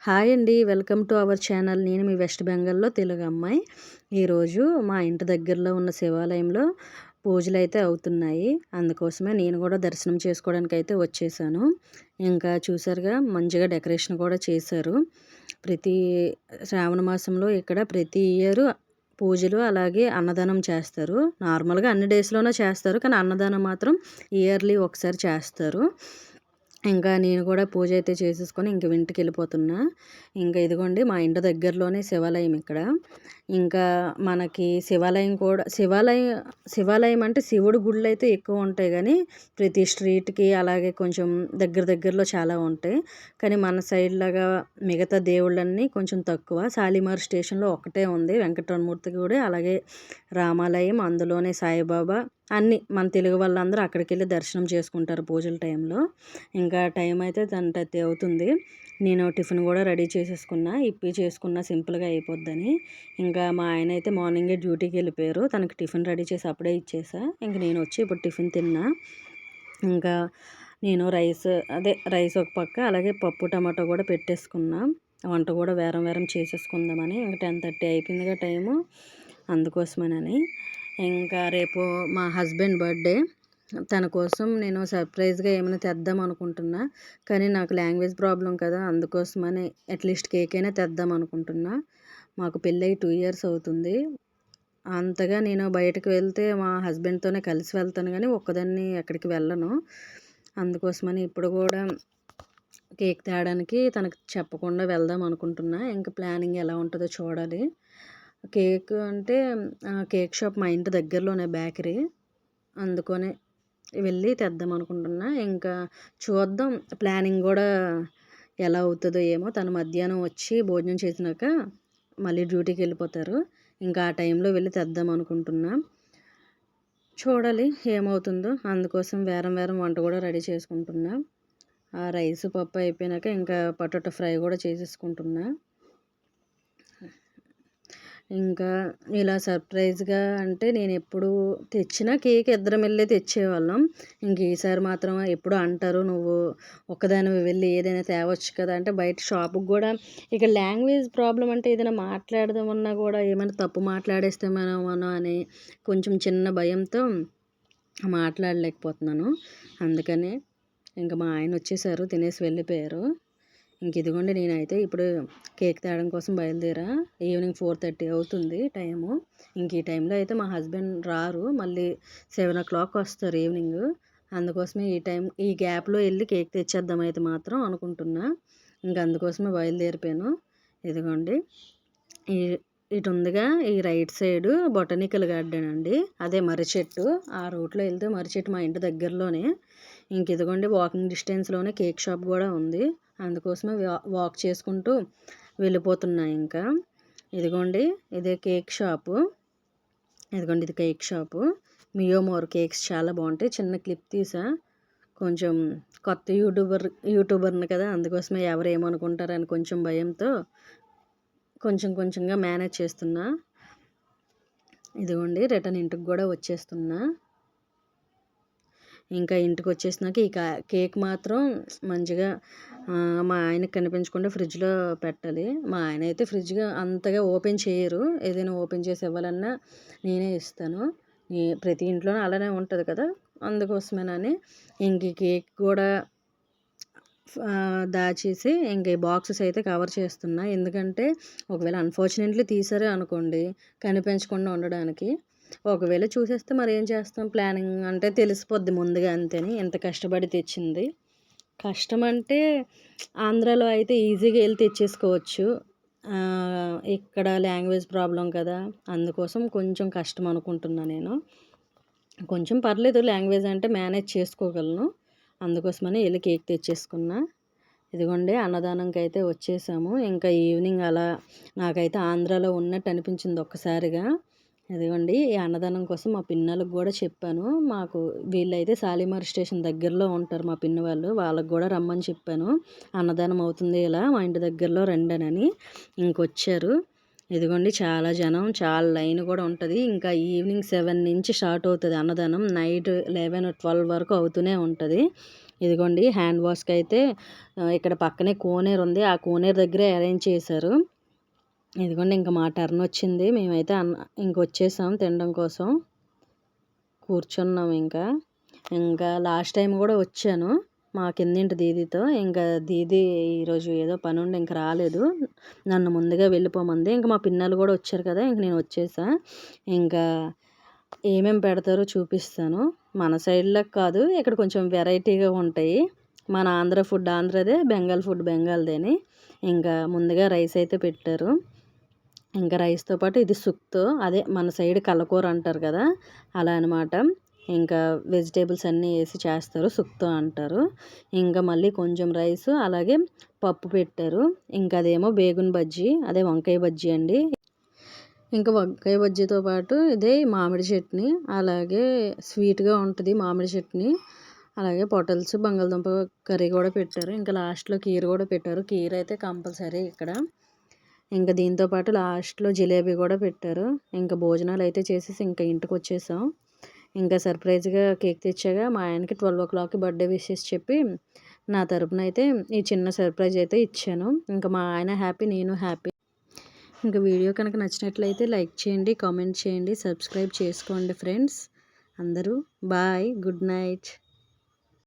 Hi అండి. Welcome to our channel. నేను మీ west బెంగాల్‌లో తెలుగు అమ్మాయి. ఈరోజు మా ఇంటి దగ్గరలో ఉన్న శివాలయంలో పూజలైతే అవుతున్నాయి. అందుకోసమే నేను కూడా దర్శనం చేసుకోవడానికైతే వచ్చేసాను. ఇంకా చూసారుగా మంచిగా డెకరేషన్ కూడా చేశారు. ప్రతి శ్రావణ మాసంలో ఇక్కడ ప్రతి ఇయర్ పూజలు అలాగే అన్నదానం చేస్తారు. నార్మల్‌గా అన్ని డేస్‌లోనూ చేస్తారు. కానీ అన్నదానం మాత్రం ఇయర్లీ ఒకసారి చేస్తారు. ఇంకా నేను కూడా పూజ అయితే చేసేసుకొని ఇంక ఇంటికెళ్ళిపోతున్నా. ఇంకా ఇదిగోండి మా ఇంటి దగ్గరలోనే శివాలయం ఇక్కడ. ఇంకా మనకి శివాలయం కూడా శివాలయం అంటే శివుడి గుళ్ళైతే ఎక్కువ ఉంటాయి గానీ, ప్రతి స్ట్రీట్‌కి అలాగే కొంచెం దగ్గరలో చాలా ఉంటాయి. కానీ మన సైడ్‌లాగా మిగతా దేవుళ్ళన్నీ కొంచెం తక్కువ. శాలిమార్ స్టేషన్‌లో ఒక్కటే ఉంది వెంకటరమణమూర్తి గుడి, అలాగే రామాలయం, అందులోనే సాయిబాబా అన్నీ మన తెలుగు వాళ్ళందరూ అక్కడికెళ్ళి దర్శనం చేసుకుంటారు పూజల టైంలో. ఇంకా టైం అయితే 10:30 అవుతుంది. నేను టిఫిన్ కూడా రెడీ చేసేసుకున్నా. ఇప్పి చేసుకున్నా సింపుల్‌గా అయిపోద్దని. ఇంకా మా ఆయన అయితే మార్నింగే డ్యూటీకి వెళ్ళిపోయారు. తనకి టిఫిన్ రెడీ చేసి అప్పుడే ఇచ్చేసా. ఇంక నేను వచ్చి ఇప్పుడు టిఫిన్ తిన్నా. ఇంకా నేను రైస్ ఒక పక్క, అలాగే పప్పు టమాటో కూడా పెట్టేసుకున్నా. వంట కూడా వేరం చేసేసుకుందామని. ఇంక 10:30 అయిపోయిందిగా టైము, అందుకోసమేనని. ఇంకా రేపు మా హస్బెండ్ బర్త్డే. తన కోసం నేను సర్ప్రైజ్‌గా ఏమైనా తెద్దాం అనుకుంటున్నా. కానీ నాకు లాంగ్వేజ్ ప్రాబ్లమ్ కదా! అందుకోసమని అట్‌లీస్ట్ కేక్ అయినా తెద్దాం అనుకుంటున్నా. మాకు పెళ్ళై 2 ఇయర్స్ అవుతుంది. అంతగా నేను బయటకు వెళ్తే మా హస్బెండ్‌తోనే కలిసి వెళ్తాను గానీ, ఒక్కదాన్ని ఎక్కడికి వెళ్ళను. అందుకోసమని ఇప్పుడు కూడా కేక్ తేడానికి తనకు చెప్పకుండా వెళ్దాం అనుకుంటున్నా. ఇంక ప్లానింగ్ ఎలా ఉంటదో చూడాలి. కేక్ అంటే కేక్ షాప్ మా ఇంటి దగ్గరలోనే బేకరీ. అందుకనే వెళ్ళి తెద్దాం అనుకుంటున్నా. ఇంకా చూద్దాం ప్లానింగ్ గూడా ఎలా అవుతదో ఏమో! తను మధ్యాహ్నం వచ్చి భోజనం చేసినాక మళ్ళీ డ్యూటీకెళ్ళిపోతారు. ఇంకా ఆ టైంలో వెళ్ళి తెద్దాం అనుకుంటున్నా. చూడాలి ఏమవుతుందో! అందుకోసం వేరం వంట కూడా రెడీ చేసుకుంటున్నా. ఆ రైస్, పప్పు అయిపోయినాక ఇంకా పొటాటో ఫ్రై కూడా చేసేసుకుంటున్నా. ఇంకా ఇలా సర్ప్రైజ్‌గా అంటే నేనెప్పుడు తెచ్చినా కేక్ ఇద్దరం ఎళ్ళే తెచ్చేవాళ్ళం. ఇంక ఈసారి మాత్రం ఎప్పుడో అంటారు, "నువ్వు ఒక్కదానివే వెళ్లి ఏదైనా తేవచ్చు కదా!" అంటే బయట షాపుకి గూడా ఇక్కడ లాంగ్వేజ్ ప్రాబ్లమ్ అంటే ఏదైనా మాట్లాడదామన్నా గూడా ఏమైనా తప్పు మాట్లాడేస్తామేమోనో అని కొంచెం చిన్న భయంతో మాట్లాడలేకపోతున్నాను. అందుకనే ఇంక మా ఆయనొచ్చేసారు, తినేసి వెళ్ళిపోయారు. ఇదిగోండి నేనైతే ఇప్పుడు కేక్ తేవడం కోసం బయలుదేరా. ఈవినింగ్ 4:30 అవుతుంది టైము. ఈ టైంలో అయితే మా హస్బెండ్ రారు. మళ్ళీ 7:00 వస్తారు ఈవినింగు. అందుకోసమే ఈ గ్యాప్‌లో ఎళ్లి కేక్ తెచ్చేద్దాం అయితే మాత్రం అనుకుంటున్నా. అందుకోసమే బయలుదేరిపోయాను. ఇదిగోండి ఈ ఇటుందిగా ఈ రైట్ సైడు బొటానికల్ గార్డెన్ అండి. అదే మర్రి చెట్టు. ఆ రూట్‌లో ఎళ్తే మర్రి చెట్టు మా ఇంటి దగ్గరలోనే. ఇదిగోండి వాకింగ్ డిస్టెన్స్‌లోనే కేక్ షాప్ గూడా ఉంది. అందుకోసమే వాక్ చేసుకుంటూ వెళ్ళిపోతున్నా ఇంకా. ఇదిగోండి ఇదే కేక్ షాపు. ఇదిగోండి ఇది కేక్ షాపు. మియోమోర్ కేక్స్ చాలా బావుంటాయి. చిన్న క్లిప్ తీసా. కొంచెం కొత్త యూట్యూబర్‌ని కదా! అందుకోసమే ఎవరు ఏమనుకుంటారని కొంచెం భయంతో కొంచెంగా మేనేజ్ చేస్తున్నా. ఇదిగోండి రిటర్న్ ఇంటికి గూడా వచ్చేస్తున్నా. ఇంకా ఇంటికొచ్చేసినాక ఈ కేక్ మాత్రం మంచిగా మా ఆయనకి కనిపించకుండా ఫ్రిడ్జ్‌లో పెట్టాలి. మా ఆయన అయితే ఫ్రిడ్జ్‌గా అంతగా ఓపెన్ చేయరు. ఏదైనా ఓపెన్ చేసి ఇవ్వాలన్నా నేనే ఇస్తాను. ప్రతి ఇంట్లోనూ అలానే ఉంటది కదా! అందుకోసమేనని ఈ కేక్ కూడా దాచేసి ఇంక ఈ బాక్సెస్ అయితే కవర్ చేస్తున్నా. ఎందుకంటే ఒకవేళ అన్‌ఫార్చునేట్‌లీ తీశారే అనుకోండి కనిపించకుండా ఉండడానికి. ఒకవేళ చూసేస్తే మరేం చేస్తాం, ప్లానింగ్ అంటే తెలిసిపోద్ది ముందుగా అంతేని. ఇంత కష్టపడి తెచ్చింది. కష్టమంటే ఆంధ్రాలో అయితే ఈజీగా ఎళ్లి తెచ్చేసుకోవచ్చు. ఇక్కడ లాంగ్వేజ్ ప్రాబ్లమ్ కదా! అందుకోసం కొంచెం కష్టం అనుకుంటున్నా నేను. కొంచెం పర్లేదు, లాంగ్వేజ్ అంటే మేనేజ్ చేసుకోగలను. అందుకోసమని ఎళ్లి కేక్ తెచ్చేసుకున్నా. ఇదిగోండి అన్నదానంకైతే వచ్చేసాము. ఇంకా ఈవినింగ్ అలా నాకైతే ఆంధ్రాలో ఉన్నట్టు అనిపించింది ఒక్కసారిగా. ఇదిగోండి ఈ అన్నదానం కోసం మా పిన్నలకు గూడా చెప్పాను. వీళ్ళైతే శాలిమార్ స్టేషన్ దగ్గరలో ఉంటారు మా పిన్ని వాళ్ళు. వాళ్ళకి గూడా రమ్మని చెప్పాను. అన్నదానం అవుతుంది ఇలా మా ఇంటి దగ్గరలో రండనని. ఇంకొచ్చారు. ఇదిగోండి చాలా జనం, చాలా లైన్ కూడా ఉంటది. ఇంకా ఈవినింగ్ 7 నుంచి స్టార్ట్ అవుతది అన్నదానం. నైట్ 11, 12 వరకు అవుతూనే ఉంటది. ఇదిగోండి హ్యాండ్ వాష్కి అయితే ఇక్కడ పక్కనే కోనేరు ఉంది, ఆ కోనేరు దగ్గరే అరేంజ్ చేశారు. ఇదిగోండి ఇంకా మా టర్న్ వచ్చింది, మేమైతే ఇంకొచ్చేసాం తినడం కోసం, కూర్చున్నాం. ఇంకా లాస్ట్ టైం కూడా వచ్చాను మా కిందింటి దీదీతో. ఇంకా దీదీ ఈరోజు ఏదో పని ఉండి ఇంక రాలేదు, నన్ను ముందుగా వెళ్ళిపోమంది. ఇంకా మా పిన్నలు కూడా వచ్చారు కదా, ఇంక నేను వచ్చేసా. ఇంకా ఏమేమి పెడతారో చూపిస్తాను. మన సైడ్లో కాదు, ఇక్కడ కొంచెం వెరైటీగా ఉంటాయి. మన ఆంధ్ర ఫుడ్ ఆంధ్రదే, బెంగాల్ ఫుడ్ బెంగాల్దేని. ఇంకా ముందుగా రైస్ అయితే పెట్టారు. ఇంకా రైస్తో పాటు ఇది సుక్తో, అదే మన సైడ్ కల్లకూర అంటారు కదా అలా అనమాట. ఇంకా వెజిటేబుల్స్ అన్నీ వేసి చేస్తారు, సుక్తో అంటారు. ఇంకా మళ్ళీ కొంచెం రైస్, అలాగే పప్పు పెట్టారు. ఇంకా అదేమో బేగున్ బజ్జీ, అదే వంకాయ బజ్జీ అండి. ఇంకా వంకాయ బజ్జీతో పాటు ఇదే మామిడి చట్నీ, అలాగే స్వీట్గా ఉంటుంది మామిడి చట్నీ, అలాగే పొటల్స్ బంగాళదుంప కర్రీ కూడా పెట్టారు. ఇంకా లాస్ట్లో కీర కూడా పెట్టారు, కీర అయితే కంపల్సరీ ఇక్కడ. ఇంకా దీంతో పాటు లాస్ట్లో జిలేబీ కూడా పెట్టారు. ఇంకా భోజనాలు అయితే చేసేసి ఇంకా ఇంటికి వచ్చేసాం. ఇంకా సర్ప్రైజ్గా కేక్ తెచ్చాగా మా ఆయనకి 12 o'clockకి బర్త్డే విషెస్ చెప్పి నా తరపున అయితే ఈ చిన్న సర్ప్రైజ్ అయితే ఇచ్చాను. ఇంకా మా ఆయన హ్యాపీ, నేను హ్యాపీ. ఇంకా వీడియో కనుక నచ్చినట్లయితే లైక్ చేయండి, కామెంట్ చేయండి, సబ్స్క్రైబ్ చేసుకోండి ఫ్రెండ్స్. అందరూ బాయ్, గుడ్ నైట్.